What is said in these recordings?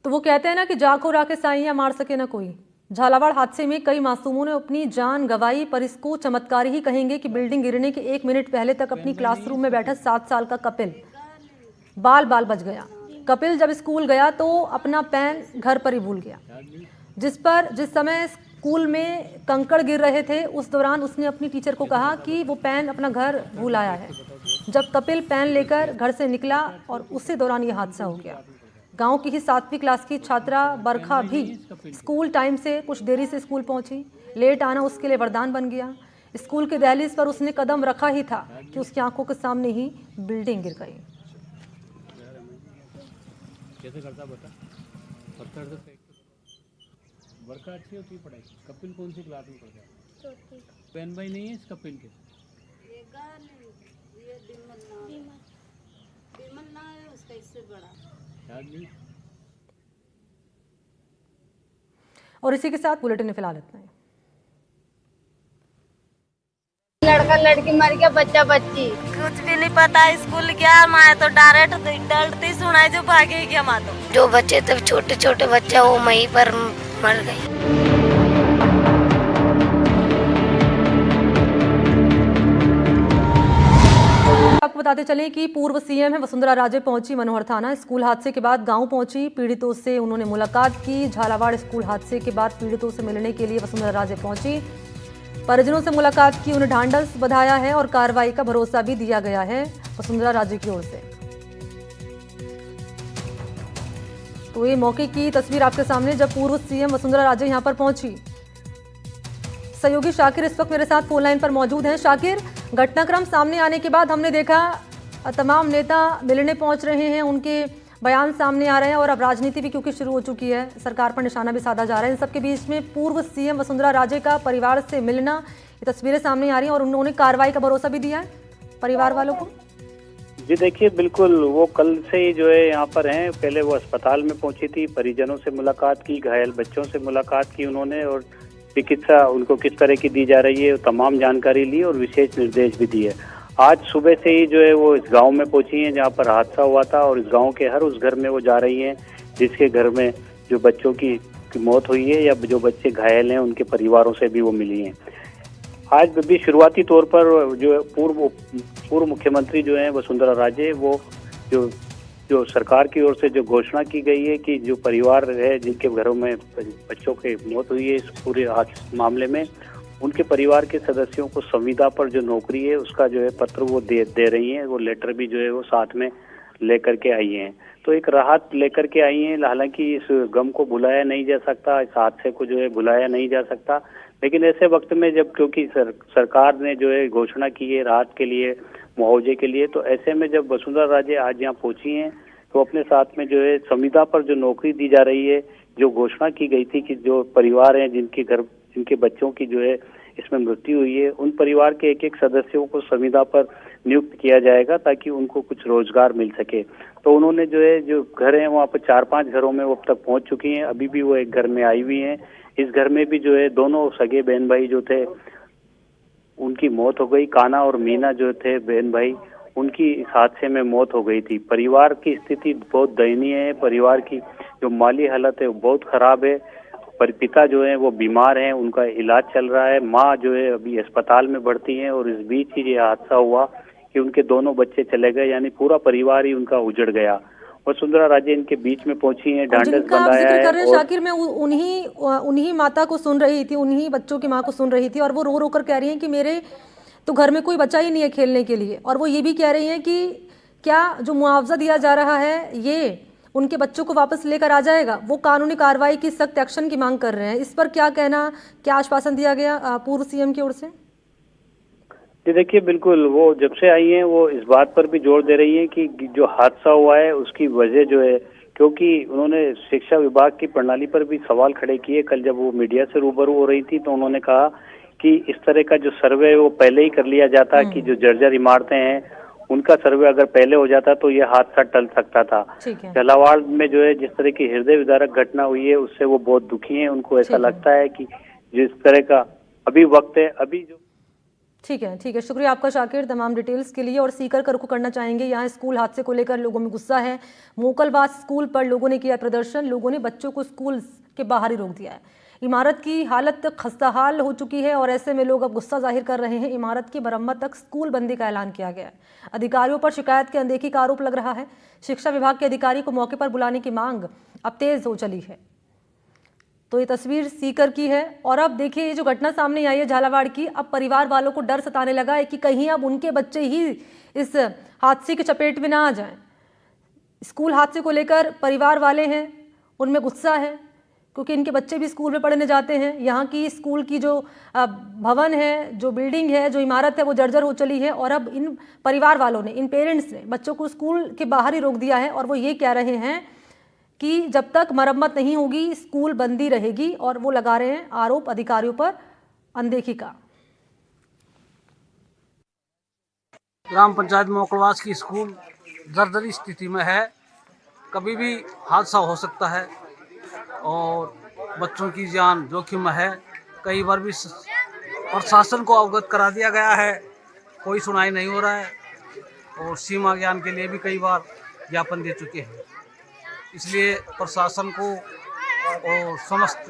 तो वो कहते हैं ना कि जाको राके साइयां मार सके ना कोई। झालावाड़ हादसे में कई मासूमों ने अपनी जान गंवाई, पर इसको चमत्कार ही कहेंगे कि बिल्डिंग गिरने के 1 मिनट पहले तक अपनी क्लासरूम में बैठा 7 साल का कपिल बाल बाल बच गया। कपिल जब स्कूल गया तो अपना पेन घर पर ही भूल गया। जिस समय स्कूल में कंकड़ गिर रहे थे, उस दौरान उसने अपनी टीचर को कहा कि वो पेन अपना घर भूल आया है। जब कपिल पेन लेकर घर से निकला और उसी दौरान ये हादसा हो गया। गांव की ही 7वीं क्लास की छात्रा बरखा भी स्कूल टाइम से कुछ देरी से स्कूल पहुंची। लेट आना उसके लिए वरदान बन गया। स्कूल के दहलीज पर उसने कदम रखा ही था कि उसकी आंखों के सामने ही बिल्डिंग गिर गई। कैसे करता बता? पत्थर से बरखा अच्छी होती है पढ़ाई। कपिल कौन सी क्लास में पढ़ता है? चौथी। पेन भाई नहीं है इस कपिल के? ये विमल ना है उसका, इससे बड़ा याद नहीं। और इसी के साथ बुलेटिन में फिलहाल इतना ही। लड़का लड़की मर गया, बच्चा बच्ची कुछ भी नहीं पता। स्कूल गया, माँ तो डायरेक्ट डलती सुनाई जो भागे गया। माँ तो जो बच्चे तब छोटे छोटे बच्चे वो वहीं पर मर गए। आपको बताते चलें कि पूर्व सीएम है वसुंधरा राजे पहुंची मनोहर थाना। स्कूल हादसे के बाद गांव पहुंची, पीड़ितों से उन्होंने मुलाकात की। झालावाड़ स्कूल हादसे के बाद पीड़ितों से मिलने के लिए वसुंधरा राजे पहुंची, परिजनों से मुलाकात की, उन्हें ढांढस बधाया है और कार्रवाई का भरोसा भी दिया गया है वसुंधरा राजे की ओर से। तो ये मौके की तस्वीर आपके सामने जब पूर्व सीएम वसुंधरा राजे यहां पर पहुंची। सहयोगी शाकिर इस वक्त मेरे साथ फोन लाइन पर मौजूद हैं। शाकिर, घटनाक्रम सामने आने के बाद हमने देखा तमाम नेता मिलने पहुंच रहे हैं, उनके बयान सामने आ रहे हैं और अब राजनीति भी क्योंकि शुरू हो चुकी है, सरकार पर निशाना भी साधा जा रहा है। इन सबके बीच में पूर्व सीएम वसुंधरा राजे का परिवार से मिलना, ये तस्वीरें सामने आ रही हैं और उन्होंने कार्रवाई का भरोसा भी दिया है परिवार वालों को। जी देखिए, बिल्कुल वो कल से ही जो है यहाँ पर हैं। पहले वो अस्पताल में पहुंची थी, परिजनों से मुलाकात की, घायल बच्चों से मुलाकात की उन्होंने और चिकित्सा उनको किस तरह की दी जा रही है तमाम जानकारी ली और विशेष निर्देश भी दिए। आज सुबह से ही जो है वो इस गांव में पहुंची हैं जहां पर हादसा हुआ था और इस गांव के हर उस घर में वो जा रही हैं जिसके घर में जो बच्चों की मौत हुई है या जो बच्चे घायल हैं उनके परिवारों से भी वो मिली हैं। आज भी शुरुआती तौर पर जो पूर्व मुख्यमंत्री जो हैं वसुंधरा राजे, वो जो सरकार की ओर से जो घोषणा की गई है कि जो परिवार है जिनके घरों में बच्चों की मौत हुई है इस पूरे मामले में, उनके परिवार के सदस्यों को संविदा पर जो नौकरी है उसका जो है पत्र वो दे रही हैं। वो लेटर भी जो है वो साथ में लेकर के आई हैं। तो एक राहत लेकर के आई हैं। हालांकि इस गम को भुलाया नहीं जा सकता, इस हादसे को जो है भुलाया नहीं जा सकता, लेकिन ऐसे वक्त में जब क्योंकि सरकार ने जो है घोषणा की है राहत के लिए, मुआवजे के लिए, तो ऐसे में जब वसुंधरा राजे आज यहाँ पहुंची हैं तो अपने साथ में जो है संविदा पर जो नौकरी दी जा रही है, जो घोषणा की गई थी कि जो परिवार हैं जिनके बच्चों की जो है इसमें मृत्यु हुई है, उन परिवार के एक सदस्यों को संविदा पर नियुक्त किया जाएगा ताकि उनको कुछ रोजगार मिल सके। तो उन्होंने जो है जो घर है वहाँ पर 4-5 घरों में वो अब तक पहुंच चुकी हैं। अभी भी वो एक घर में आई हुई हैं। इस घर में भी जो है दोनों सगे बहन भाई जो थे उनकी मौत हो गई। काना और मीना जो थे बहन भाई, उनकी इस हादसे में मौत हो गई थी। परिवार की स्थिति बहुत दयनीय है। परिवार की जो माली हालत है वो बहुत खराब है। पर पिता जो है वो बीमार हैं, उनका इलाज चल रहा है। माँ जो है अभी अस्पताल में भर्ती हैं और इस बीच ही ये हादसा हुआ कि उनके दोनों बच्चे चले गए, यानी पूरा परिवार ही उनका उजड़ गया। वसुंधरा राजे इनके बीच में पहुंची हैं, ढांढस बंधाया है। कर रहे हैं शाकिर, मैं उन्हीं माता को सुन रही थी, उन्हीं बच्चों की माँ को सुन रही थी और वो रो रो कर कह रही हैं कि मेरे तो घर में कोई बच्चा ही नहीं है खेलने के लिए। और वो ये भी कह रही हैं कि क्या जो मुआवजा दिया जा रहा है ये उनके बच्चों को वापस लेकर आ जाएगा। वो कानूनी कार्रवाई की सख्त एक्शन की मांग कर रहे हैं। इस पर क्या कहना, क्या आश्वासन दिया गया पूर्व सीएम की ओर से? जी देखिए, बिल्कुल वो जब से आई हैं वो इस बात पर भी जोर दे रही हैं कि जो हादसा हुआ है उसकी वजह जो है, क्योंकि उन्होंने शिक्षा विभाग की प्रणाली पर भी सवाल खड़े किए। कल जब वो मीडिया से रूबरू हो रही थी तो उन्होंने कहा कि इस तरह का जो सर्वे वो पहले ही कर लिया जाता कि जो जर्जर इमारतें हैं उनका सर्वे अगर पहले हो जाता तो ये हादसा टल सकता था। झालावाड़ में जो है जिस तरह की हृदय विदारक घटना हुई है उससे वो बहुत दुखी हैं। उनको ऐसा लगता है कि जिस तरह का अभी वक्त है, अभी जो ठीक है, शुक्रिया आपका शाकिर तमाम डिटेल्स के लिए। और सीकर का रुख करना चाहेंगे, यहाँ स्कूल हादसे को लेकर लोगों में गुस्सा है। मोकलबाज स्कूल पर लोगों ने किया प्रदर्शन, लोगों ने बच्चों को स्कूल के बाहर ही रोक दिया है। इमारत की हालत खस्ताहाल हो चुकी है और ऐसे में लोग अब गुस्सा जाहिर कर रहे हैं। इमारत की मरम्मत तक स्कूल बंदी का ऐलान किया गया है। अधिकारियों पर शिकायत की अनदेखी का आरोप लग रहा है। शिक्षा विभाग के अधिकारी को मौके पर बुलाने की मांग अब तेज हो चली है। तो ये तस्वीर सीकर की है। और अब देखिए ये जो घटना सामने आई है झालावाड़ की, अब परिवार वालों को डर सताने लगा है कि कहीं अब उनके बच्चे ही इस हादसे की चपेट में ना आ जाएं। स्कूल हादसे को लेकर परिवार वाले हैं, उनमें गुस्सा है क्योंकि इनके बच्चे भी स्कूल में पढ़ने जाते हैं। यहाँ की स्कूल की जो भवन है, जो बिल्डिंग है, जो इमारत है, वो जर्जर हो चली है। और अब इन परिवार वालों ने, इन पेरेंट्स ने बच्चों को स्कूल के बाहर ही रोक दिया है और वो ये कह रहे हैं कि जब तक मरम्मत नहीं होगी स्कूल बंदी रहेगी। और वो लगा रहे हैं आरोप अधिकारियों पर अनदेखी का। ग्राम पंचायत मोकलवास की स्कूल जर्जरी स्थिति में है, कभी भी हादसा हो सकता है और बच्चों की जान जोखिम में है। कई बार भी प्रशासन को अवगत करा दिया गया है, कोई सुनाई नहीं हो रहा है और सीमा ज्ञान के लिए भी कई बार ज्ञापन दे चुके हैं। इसलिए प्रशासन को और समस्त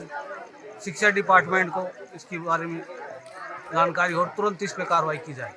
शिक्षा डिपार्टमेंट को इसके बारे में जानकारी हो, तुरंत इस पर कार्रवाई की जाए।